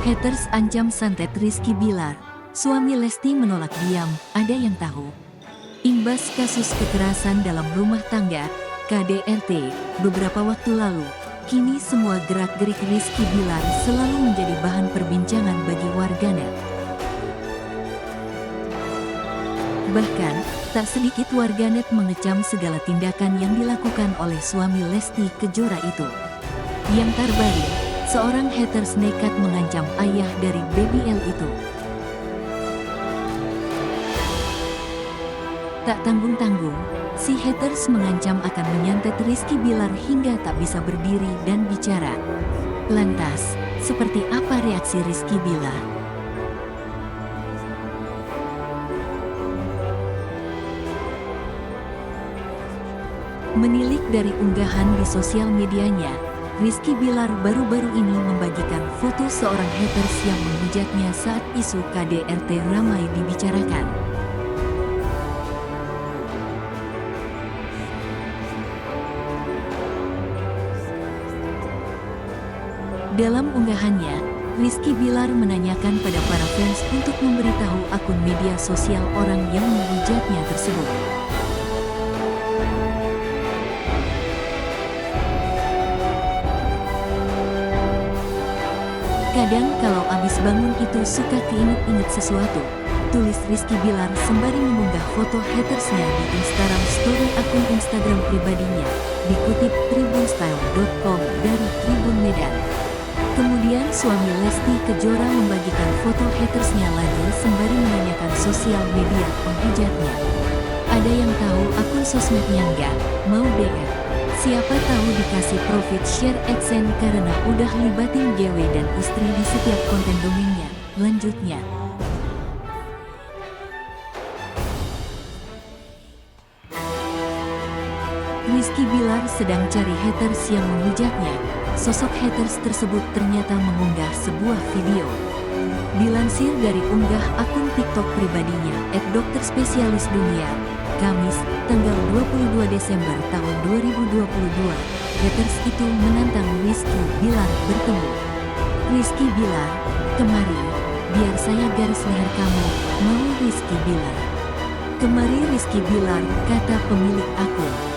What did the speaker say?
Haters ancam santet Rizky Bilar. Suami Lesti menolak diam, ada yang tahu. Imbas kasus kekerasan dalam rumah tangga, KDRT, beberapa waktu lalu, kini semua gerak-gerik Rizky Bilar selalu menjadi bahan perbincangan bagi warganet. Bahkan, tak sedikit warganet mengecam segala tindakan yang dilakukan oleh suami Lesti Kejora itu. Yang terbaru, seorang haters nekat mengancam ayah dari BBL itu. Tak tanggung-tanggung, si haters mengancam akan menyantet Rizky Bilar hingga tak bisa berdiri dan bicara. Lantas, seperti apa reaksi Rizky Bilar? Menilik dari unggahan di sosial medianya, Rizky Bilar baru-baru ini membagikan foto seorang haters yang menghujatnya saat isu KDRT ramai dibicarakan. Dalam unggahannya, Rizky Bilar menanyakan pada para fans untuk memberitahu akun media sosial orang yang menghujatnya tersebut. Kadang kalau abis bangun itu suka keinget-inget sesuatu, tulis Rizky Bilar sembari mengunggah foto hatersnya di Instagram story akun Instagram pribadinya, dikutip tribunstyle.com dari Tribun Medan. Kemudian suami Lesti Kejora membagikan foto hatersnya lagi sembari menanyakan sosial media penghujatnya. Ada yang tahu akun sosmednya nggak? Mau DM? Siapa tahu dikasih profit share AdSense karena udah libatin GW dan istri di setiap konten dongengnya. Lanjutnya. Rizky Bilar sedang cari haters yang menghujatnya. Sosok haters tersebut ternyata mengunggah sebuah video. Dilansir dari unggah akun TikTok pribadinya @dokterspesialisdunia, Kamis, tanggal 22 Desember tahun 2022, haters itu menantang Rizky Bilar bertemu. Rizky Bilar, kemari, biar saya garis leher kamu, mau Rizky Bilar. Kemari Rizky Bilar, kata pemilik akun.